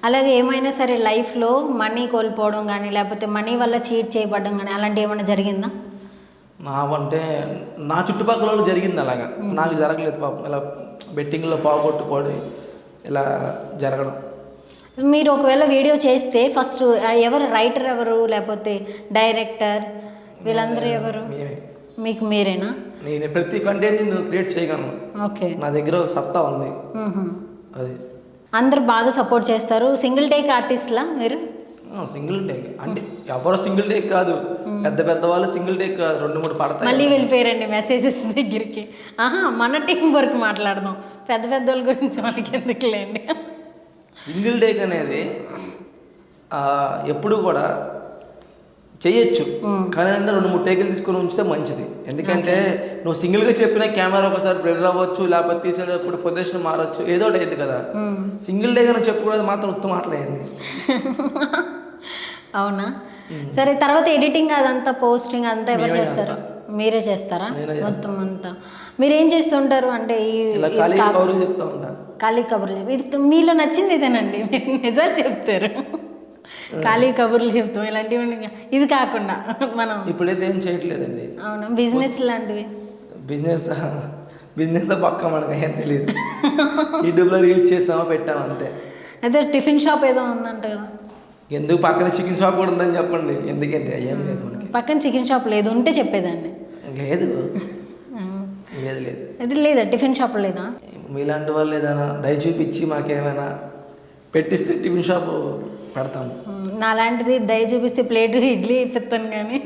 అలాగే ఏమైనా సరే లైఫ్లో మనీ కోల్పోవడం కానీ లేకపోతే మనీ వల్ల చీట్ చేయబడడం కానీ అలాంటివి ఏమైనా జరిగిందా? అంటే నా చుట్టుపక్కల వాళ్ళు జరిగింది అలాగా, నాకు జరగలేదు పాపం. ఇలా బెట్టింగ్లో పోగొట్టుకోవడం ఇలా జరగడం. మీరు ఒకవేళ వీడియో చేస్తే ఫస్ట్ ఎవరు రైటర్ ఎవరు లేకపోతే డైరెక్టర్ వీళ్ళందరూ ఎవరు? మీకు మీరేనా? నేను ప్రతి కంటెంట్ నేను క్రియేట్ చేయగలను. ఓకే, నా దగ్గర సత్తా ఉంది. అది అందరూ బాగా సపోర్ట్ చేస్తారు. సింగిల్ టేక్ ఆర్టిస్ట్లా మీరు? సింగిల్ టేక్ అంటే ఎవరో సింగిల్ టేక్ కాదు, పెద్ద పెద్ద వాళ్ళు సింగిల్ టేక్ కాదు, 2-3 పడతాయి. మళ్ళీ వెళ్ళిపోయారండి మెసేజెస్ దగ్గరికి. మన టీం వరకు మాట్లాడదాం, పెద్ద పెద్ద వాళ్ళ గురించి మనకి ఎందుకులేండి. సింగిల్ టేక్ అనేది ఎప్పుడు కూడా చేయొచ్చు, కానీ అంటే 2-3 టేకులు తీసుకొని ఉంచితే మంచిది. ఎందుకంటే నువ్వు సింగిల్గా చెప్పిన కెమెరా ఒకసారి బ్లర్ అవ్వచ్చు, లేకపోతే తీసేటప్పుడు పొజిషన్ మారచ్చు, ఏదో ఒకటి అయింది కదా. సింగిల్ టేక్ అని చెప్పుకోవడం మాత్రం ఉత్తమ మాట్లాడింది. అవునా? సరే, తర్వాత ఎడిటింగ్ అదంతా పోస్టింగ్ అంతా ఎవరు చేస్తారు? మీరే చేస్తారా మొత్తం అంతా? మీరు ఏం చేస్తుంటారు అంటే ఖాళీ కబుర్లు చెప్తా ఉంటాను. ఖాళీ కబుర్లు ఇది మీలో నచ్చింది ఇదేనండి, మీరు నిజాలు చెప్తారు, ఖాళీ కబుర్లు చెప్తాం. ఇలాంటివి ఇది కాకుండా మనం ఇప్పుడైతే ఏం చేయట్లేదండి. అవునా? బిజినెస్ లాంటివి? బిజినెస్ పక్క మనకు ఏం తెలియదు. యూట్యూబ్లో రీల్స్ చేసామా పెట్టామా అంతే. అదే టిఫిన్ షాప్ ఏదో ఉందంట కదా? ఎందుకు పక్కన చికెన్ షాప్ కూడా ఉందని చెప్పండి. ఎందుకంటే ఏం లేదు మనకి పక్కన చికెన్ షాప్ లేదు, ఉంటే చెప్పేదాన్ని. లేదు లేదు లేదు అది లేదా? టిఫిన్ షాప్ లేదా? మీలాంటి వాళ్ళు ఏదైనా దయ చూపించి మాకేమైనా పెట్టిస్తే టిఫిన్ షాప్ పెడతాము. నాలాంటిది దయ చూపిస్తే ప్లేట్ ఇడ్లీ ఇప్పిస్తాను, కానీ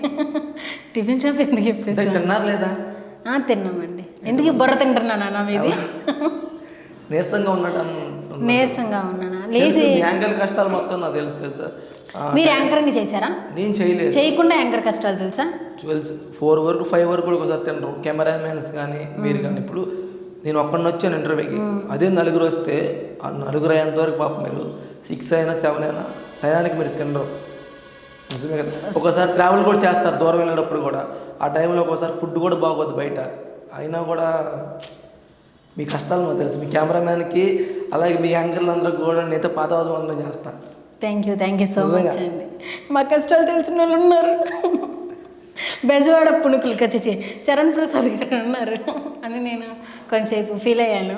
టిఫిన్ షాప్ ఎందుకు ఇప్పిస్తాను? తిన్నారు లేదా? తిన్నామండి. ఎందుకు బుర్ర తింటున్నానా మీది? నీరసంగా ఉన్నాడు. నీరసంగా ఉన్నానా? లేదు, యాంకర్ కష్టాలు మొత్తం నాకు తెలుసా. మీరు యాంకరింగ్ చేశారా? నేను చేయలేదు. చేయకుండా యాంకర్ కష్టాలు తెలుసా? 4 వరకు 5 వరకు కూడా ఒకసారి తినరు కెమెరామెన్స్ కానీ మీరు కానీ. ఇప్పుడు నేను ఒక్కడిని వచ్చాను ఇంటర్వ్యూకి, అదే 4 వస్తే ఆ 4 అయ్యేంతవరకు పాపం మీరు 6 అయినా 7 అయినా టయానికి మీరు తినరు. నిజమే కదా. ఒకసారి ట్రావెల్ కూడా చేస్తారు దూరం వెళ్ళేటప్పుడు కూడా, ఆ టైంలో ఒకసారి ఫుడ్ కూడా బాగోదు బయట. అయినా కూడా మీ కష్టాలు మాకు తెలుసు. మీ కెమెరామ్యాన్కి అలాగే మీ యాంకర్లు అందరికి కూడా నేతో పాదవందనం చేస్తాను. థ్యాంక్ యూ సో మచ్ అండి. మా కష్టాలు తెలిసిన వాళ్ళు ఉన్నారు. బెజవాడ పుణుకులు కచ్చి చరణ్ ప్రసాద్ గారు ఉన్నారు అని నేను కొంచెంసేపు ఫీల్ అయ్యాను.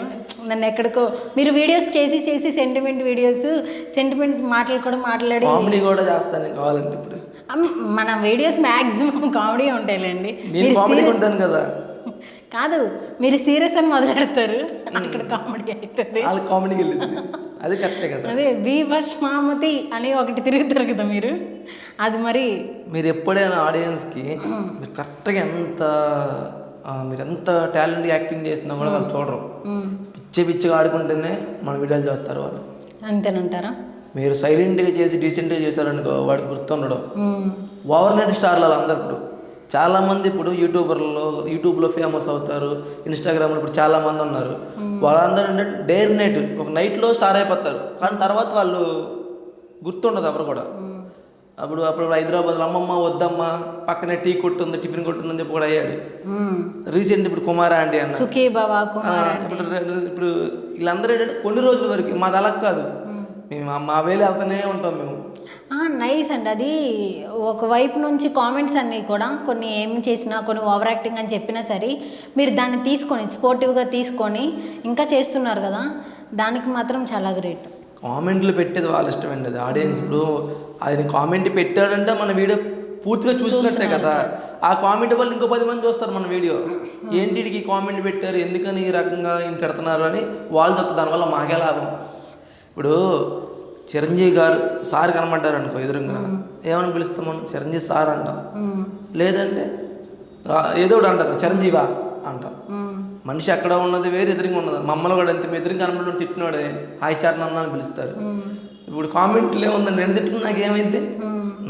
నన్ను ఎక్కడికో మీరు వీడియోస్ చేసి సెంటిమెంట్ వీడియోస్, సెంటిమెంట్ మాటలు కూడా మాట్లాడి కామెడీ కూడా చేస్తాను కావాలంటే. ఇప్పుడు మన వీడియోస్ మ్యాక్సిమం కామెడీ ఉంటాయిలేండి. కదా కాదు, మీరు సీరియస్ అని మొదలెడతారు, అక్కడ కామెడీ అవుతుంది. కామెడీకి వెళ్ళింది, అది కరెక్టే కదా. అదే భీభష్మామతి అని ఒకటి తిరుగుతారు కదా మీరు, అది మరి మీరు ఎప్పుడైనా ఆడియన్స్కి మీరు కరెక్ట్గా మీరు ఎంత టాలెంట్ యాక్టింగ్ చేసినా కూడా వాళ్ళు చూడరు. పిచ్చిగా ఆడుకుంటేనే మన వీడియోలు చూస్తారు వాళ్ళు. అంతేనంటారా? మీరు సైలెంట్గా చేసి డీసెంట్గా చేశారనుకో వాడు గుర్తుండడం. ఓవర్ నైట్ స్టార్లు వాళ్ళందరూ ఇప్పుడు చాలామంది ఇప్పుడు యూట్యూబ్లో ఫేమస్ అవుతారు, ఇన్స్టాగ్రామ్లో ఇప్పుడు చాలామంది ఉన్నారు. వాళ్ళందరూ ఏంటంటే డేర్ నైట్ ఒక నైట్లో స్టార్ అయిపోతారు, కానీ తర్వాత వాళ్ళు గుర్తుండదు ఎవరు కూడా. అప్పుడు హైదరాబాద్లో అమ్మమ్మ వద్దమ్మ పక్కనే టీ కొట్టుంది టిఫిన్ కొట్టుందని చెప్పి కూడా అయ్యాడు. రీసెంట్ ఇప్పుడు కుమార్ ఆంటీ అన్న, ఇప్పుడు వీళ్ళందరూ ఏంటంటే కొన్ని రోజుల వరకు. మాది అలా కాదు, మేము మా వేలు వెళ్తూనే ఉంటాం మేము. నైస్ అండి. అది ఒకవైపు నుంచి కామెంట్స్ అన్నీ కూడా కొన్ని ఏం చేసినా, కొన్ని ఓవర్ యాక్టింగ్ అని చెప్పినా సరే మీరు దాన్ని తీసుకొని స్పోర్టివ్గా తీసుకొని ఇంకా చేస్తున్నారు కదా, దానికి మాత్రం చాలా గ్రేట్. కామెంట్లు పెట్టేది వాళ్ళ ఇష్టం అండి. అది ఆడియన్స్ ఇప్పుడు ఆయన కామెంట్ పెట్టాడంటే మన వీడియో పూర్తిగా చూసినట్టే కదా. ఆ కామెంట్ వల్ల ఇంకో 10 మంది చూస్తారు మన వీడియో. ఏంటి వీడికి కామెంట్ పెట్టారు, ఎందుకని ఈ రకంగా ఈయన పెడుతున్నారు అని వాళ్ళు చూస్తారు. దానివల్ల మాకే లాభం. ఇప్పుడు చిరంజీవి గారు సార్ కనబడ్డారు అనుకో ఎదురుగా, ఏమని పిలుస్తాం మనం? చిరంజీవి సార్ అంటాం, లేదంటే ఏదో ఒకటి అంటారు చిరంజీవా అంటాం. మనిషి అక్కడ ఉన్నది వేరు, ఎదురుగా ఉన్నది. మమ్మల్ని కూడా ఎంత ఎదురుగా కనబడి తిట్టినోడే హాయ్ చార్ అన్న అని పిలుస్తారు. ఇప్పుడు కామెంట్లు ఏముందని నేను తిట్టుకుని నాకేమైంది?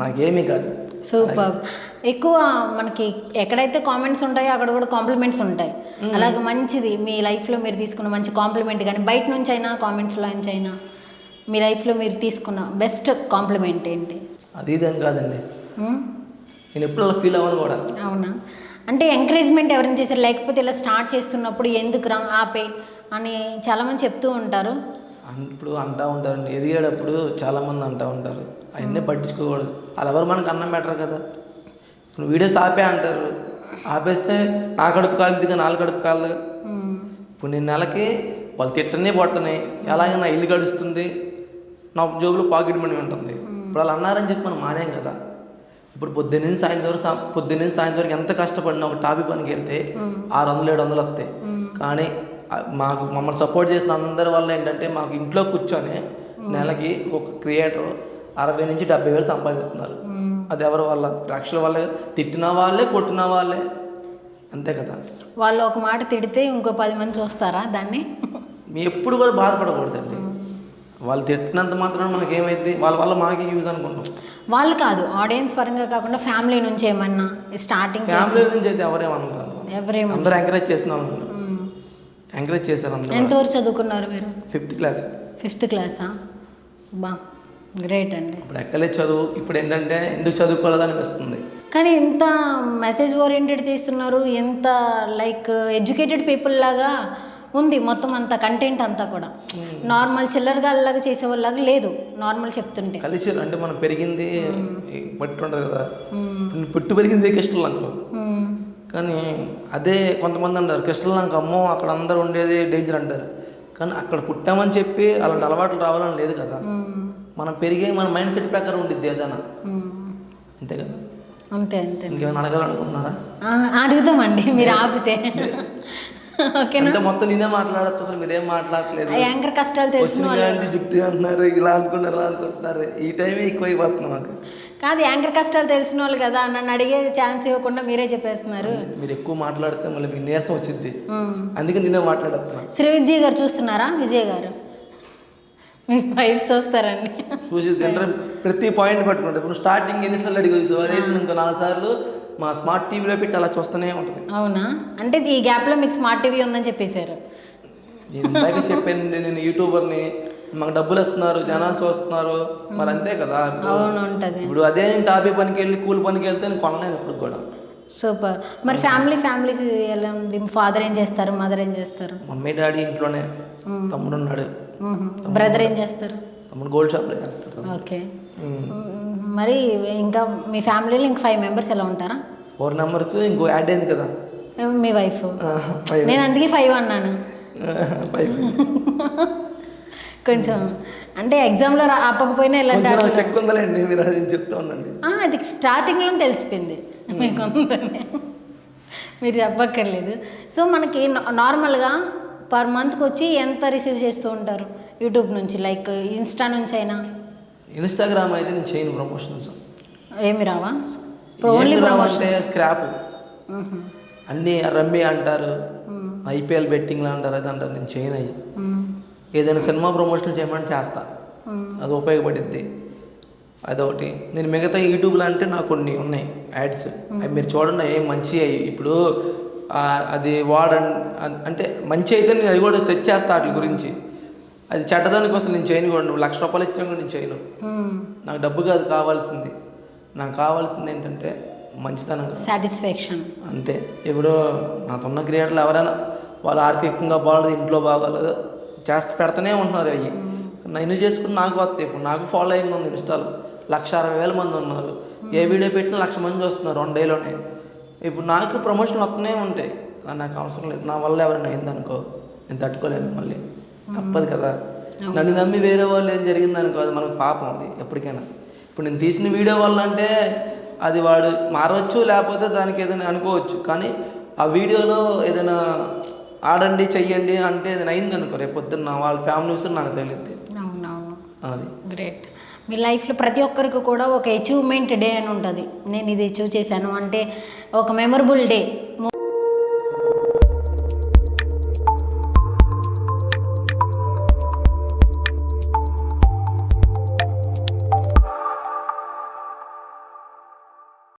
నాకేమీ కాదు. సూపర్. ఎక్కువ మనకి ఎక్కడైతే కామెంట్స్ ఉంటాయో అక్కడ కూడా కాంప్లిమెంట్స్ ఉంటాయి. అలాగే మంచిది మీ లైఫ్లో మీరు తీసుకున్న మంచి కాంప్లిమెంట్ కానీ బయట నుంచి అయినా కామెంట్స్లో నుంచి అయినా మీ లైఫ్లో మీరు తీసుకున్న బెస్ట్ కాంప్లిమెంట్ ఏంటి? అది ఇదేం కాదండి, నేను ఎప్పుడు అలా ఫీల్ అవ్వను కూడా. అవునా? అంటే ఎంకరేజ్మెంట్ ఎవరైనా చేశారు, లేకపోతే ఇలా స్టార్ట్ చేస్తున్నప్పుడు ఎందుకు రా ఆపే అని చాలామంది చెప్తూ ఉంటారు. ఇప్పుడు అంటూ ఉంటారండి, ఎదిగేటప్పుడు చాలామంది అంటూ ఉంటారు, అవన్నీ పట్టించుకోకూడదు. వాళ్ళు ఎవరు మనకు అన్నం పెట్టరు కదా. ఇప్పుడు వీడియోస్ ఆపే అంటారు, ఆపేస్తే నా కడుపు కాలిదిగా నాలుగు కడుపు కాలదుగా. ఇప్పుడు నేను నెలకి వాళ్ళు తిట్టని పొట్టని ఎలాగే నా ఇల్లు గడుస్తుంది, నా జోబులో పాకెట్ మనీ ఉంటుంది. ఇప్పుడు వాళ్ళు అన్నారని చెప్పి మనం మానేం కదా. ఇప్పుడు పొద్దున్న సాయంత్రం వరకు ఎంత కష్టపడినా ఒక టాపీ పనికి వెళ్తే 600-700 వస్తాయి. కానీ మమ్మల్ని సపోర్ట్ చేసిన అందరి వల్ల ఏంటంటే మాకు ఇంట్లో కూర్చొని నెలకి ఒక క్రియేటర్ 60,000-70,000 సంపాదిస్తున్నారు. అది ఎవరి వల్ల? లక్షల వల్ల. తిట్టిన వాళ్ళే, కొట్టిన వాళ్ళే, అంతే కదా. వాళ్ళు ఒక మాట తిడితే ఇంకో 10 మంది చూస్తారా దాన్ని? మీ ఎప్పుడు కూడా బాధపడకూడదండి. వాళ్ళు తిట్టినంత మాత్రం మనకి ఏమైంది, వాళ్ళ వల్ల మాకే యూజ్ అనుకుంటాం. వాళ్ళు కాదు, ఆడియన్స్ పరంగా కాకుండా ఫ్యామిలీ నుంచి ఏమన్నా స్టార్టింగ్? ఫ్యామిలీ నుంచి అయితే ఎవరేమనుకుంటారు, అందరూ ఎంకరేజ్ చేస్తున్నాం, ఎంకరేజ్ చేశారు అందరూ. ఎంతవరకు చదువుకున్నారు మీరు? 5th class. 5th క్లాసా? బా గ్రేట్ అండి. ఇప్పుడు ఎక్కలే చదువు. ఇప్పుడు ఏంటంటే ఎందుకు చదువుకోలేదు అనిపిస్తుంది. కానీ ఎంత మెసేజ్ ఓరియంటెడ్ తీస్తున్నారు, ఎంత లైక్ ఎడ్యుకేటెడ్ పీపుల్ లాగా ఉంది మొత్తం అంతా కంటెంట్ అంతా కూడా. నార్మల్ చిల్లరగాళ్ళలాగా చేసేవాళ్ళలాగా లేదు, నార్మల్ చెప్తుంటే. కల్చర్ అంటే మనం పెరిగింది పట్టు ఉంటుంది కదా, పుట్టు పెరిగింది కృష్ణలంకలో. కానీ అదే కొంతమంది అంటారు కృష్ణలంక అమ్మో అక్కడ అందరూ ఉండేది డేంజర్ అంటారు. కానీ అక్కడ పుట్టామని చెప్పి అలాంటి అలవాట్లు రావాలని లేదు కదా. మనం పెరిగే మన మైండ్ సెట్ ప్రకారం ఉండిద్ది ఏదైనా, అంతే కదా. అంతే అంతే. ఇంకేమైనా అడగాలనుకుంటున్నారా? అడుగుదామండి మీరు ఆపితే. ఓకేనా? మొత్తం నేనే మాట్లాడతా, అసలు మీరేం మాట్లాడలేదు. యాంకర్ కష్టాలు తెలిసిన జుట్టు అంటున్నారు, ఇలా అనుకున్నారు, అలా అనుకుంటున్నారు. ఈ టైమే ఎక్కువ అయిపోతుంది మాకు. కాదు, యాంకర్ కష్టాలు తెలిసిన వాళ్ళు కదా, నన్ను అడిగే ఛాన్స్ ఇవ్వకుండా మీరే చెప్పేస్తున్నారు. మీరు ఎక్కువ మాట్లాడితే మళ్ళీ మీకు నీరసం వచ్చింది, అందుకే నేనే మాట్లాడుతున్నా. శ్రీవిద్య గారు చూస్తున్నారా? విజయ్ గారు మీ వైఫ్ చూస్తారండి? చూసి అంటే ప్రతి పాయింట్ పట్టుకుంటారు. ఇప్పుడు స్టార్టింగ్ ఎన్నిసార్లు అడిగి చూసావు, అదే ఇంకా 4 సార్లు మా స్మార్ట్ టీవీలో పెట్టి అలా చూస్తూనే ఉంటుంది. అవునా? అంటే ఈ గ్యాప్లో మీకు స్మార్ట్ టీవీ ఉందని చెప్పేశారు. ఇందాక చెప్పాను నేను యూట్యూబర్ని, మాకు డబ్బులు వస్తున్నారు, జనాలు చూస్తున్నారు, మరి అంతే కదా. అవును ఉంటుంది. ఇప్పుడు అదే నేను టాపీ పనికి వెళ్ళి కూలి పనికి వెళ్తే నేను కొనలేను ఇప్పుడు కూడా. సూపర్. మరి ఫ్యామిలీ ఎలా ఉంది? ఫాదర్ ఏం చేస్తారు, మదర్ ఏం చేస్తారు? మమ్మీ డాడీ ఇంట్లోనే, తమ్ముడు ఉన్నాడు. బ్రదర్ ఏం చేస్తారు? తమ్ముడు గోల్డ్ షాప్లో చేస్తారు. ఓకే. మరి ఇంకా మీ ఫ్యామిలీలో ఇంకా 5 మెంబర్స్ ఎలా ఉంటారా? 4 మెంబర్స్ ఇంకో యాడ్ అయింది కదా మీ వైఫ్. నేను అందుకే 5 అన్నాను. కొంచెం అంటే ఎగ్జామ్లో ఆపకపోయినా ఇలాంటి ఉందండి, మీరు అది చెప్తా ఉండండి. అది స్టార్టింగ్లో తెలిసిపోయింది మీకు ఉందని, మీరు చెప్పక్కర్లేదు. సో మనకి నార్మల్గా పర్ మంత్కి వచ్చి ఎంత రిసీవ్ చేస్తూ ఉంటారు యూట్యూబ్ నుంచి? లైక్ ఇన్స్టా నుంచి అయినా? ఇన్స్టాగ్రామ్ అయితే నేను చేయను ప్రమోషన్స్. ఏమి రావా? ఓన్లీ ప్రమోషన్, స్క్రాప్ అన్నీ. రమ్మీ అంటారు, IPL బెట్టింగ్లు అంటారు, అది అంటారు, నేను చేయను. అయ్యి ఏదైనా సినిమా ప్రమోషన్ చేయమని చేస్తా, అది ఉపయోగపడుద్ది. అదొకటి. నేను మిగతా యూట్యూబ్లో అంటే నాకు కొన్ని ఉన్నాయి యాడ్స్, అవి మీరు చూడండి, ఏం మంచి అయ్యి. ఇప్పుడు అది అంటే మంచి అయితే నేను అది కూడా చెక్ చేస్తా వాటి గురించి. అది చెడ్డదానికి కోసం నేను చేయను కూడా. నువ్వు 1,00,000 రూపాయలు ఇచ్చినా కూడా నేను చేయను. నాకు డబ్బు కాదు కావాల్సింది, నాకు కావాల్సింది ఏంటంటే మంచితనం, సాటిస్ఫాక్షన్, అంతే. ఇప్పుడు నాకున్న క్రియేటర్లు ఎవరైనా వాళ్ళు ఆర్థికంగా బాగోలేదు, ఇంట్లో బాగోలేదు, పెడతానే ఉంటున్నారు. అవి నేను చేసుకుని నాకు వస్తాయి. ఇప్పుడు నాకు ఫాలోయింగ్ ఉంది ఇన్స్టాలో, 1,60,000 మంది ఉన్నారు. ఏ వీడియో పెట్టినా 1,00,000 మంది వస్తున్నారు 1 డేలోనే. ఇప్పుడు నాకు ప్రమోషన్లు వస్తూనే ఉంటాయి, కానీ నాకు అవసరం లేదు. నా వల్ల ఎవరైనా అయిందనుకో నేను తట్టుకోలేను, మళ్ళీ తప్పదు కదా. నన్ను నమ్మి వేరే వాళ్ళు ఏం జరిగిందనుకో అది మనకు పాపం, అది ఎప్పటికైనా. ఇప్పుడు నేను తీసిన వీడియో వల్ల అంటే అది వాడు మారవచ్చు, లేకపోతే దానికి ఏదైనా అనుకోవచ్చు. కానీ ఆ వీడియోలో ఏదైనా ఆడండి చెయ్యండి అంటే ఏదైనా అయింది అనుకో, రేపు పొద్దున్న వాళ్ళ ఫ్యామిలీ విషయం నాకు తెలియదు. అవునవును, అది గ్రేట్. మీ లైఫ్లో ప్రతి ఒక్కరికి కూడా ఒక అచీవ్మెంట్ డే అని ఉంటుంది. నేను ఇది అచీవ్ చేశాను అంటే ఒక మెమరబుల్ డే.